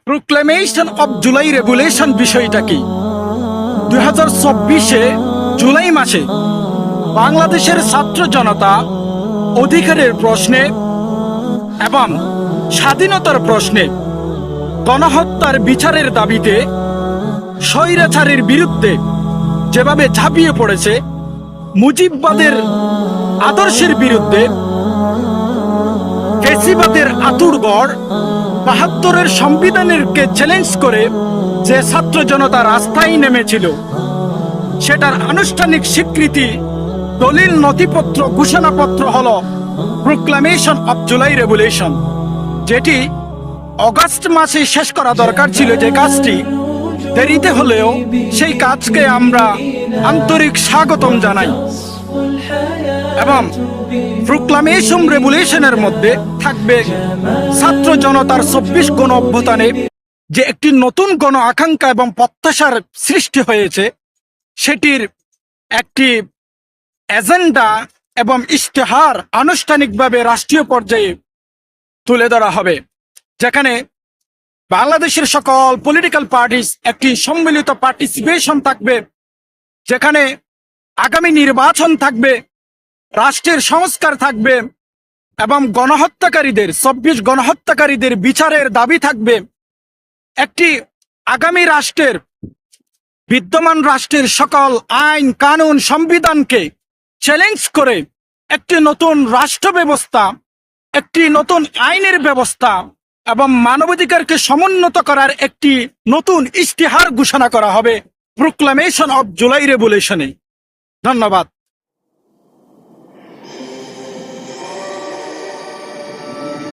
Proclamation of July regulation বিষয়টা কি? 2024 জুলাই মাসে বাংলাদেশের ছাত্র জনতা অধিকারের প্রশ্নে এবং স্বাধীনতার প্রশ্নে গণহত্যার বিচারের দাবিতে স্বৈরাচারের বিরুদ্ধে যেভাবে ঝাঁপিয়ে পড়েছে, মুজিববাদের আদর্শের বিরুদ্ধে ফ্যাসিবাদের আঁতুড়ঘর ৭২-এর সংবিধানেরকে চ্যালেঞ্জ করে যে ছাত্র জনতা রাস্তায় নেমেছিল, সেটার আনুষ্ঠানিক স্বীকৃতি, দলিল, নথিপত্র, ঘোষণাপত্র হল প্রোক্লামেশন অব জুলাই রেগুলেশন, যেটি অগাস্ট মাসে শেষ করা দরকার ছিল। যে কাজটি দেরিতে হলেও সেই কাজকে আমরা আন্তরিক স্বাগতম জানাই। এবং প্রোক্লামেশন রেগুলেশনের মধ্যে থাকবে ছাত্র জনতার ২৪ গণ অভ্যুত্থানে যে একটি নতুন গণ আকাঙ্ক্ষা এবং প্রত্যাশার সৃষ্টি হয়েছে, সেটির একটি এজেন্ডা এবং ইশতেহার আনুষ্ঠানিকভাবে রাষ্ট্রীয় পর্যায়ে তুলে ধরা হবে, যেখানে বাংলাদেশের সকল পলিটিক্যাল পার্টিস একটি সম্মিলিত পার্টিসিপেশন থাকবে, যেখানে আগামী নির্বাচন থাকবে, রাষ্ট্রের সংস্কার থাকবে এবং গণহত্যাকারীদের ২৪ গণহত্যাকারীদের বিচারের দাবি থাকবে। একটি আগামী রাষ্ট্রের, বিদ্যমান রাষ্ট্রের সকল আইন কানুন সংবিধানকে চ্যালেঞ্জ করে একটি নতুন রাষ্ট্র ব্যবস্থা, একটি নতুন আইনের ব্যবস্থা এবং মানবাধিকারকে সমুন্নত করার একটি নতুন ইশতেহার ঘোষণা করা হবে প্রোক্লামেশন অব জুলাই রেগুলেশনে। ধন্যবাদ।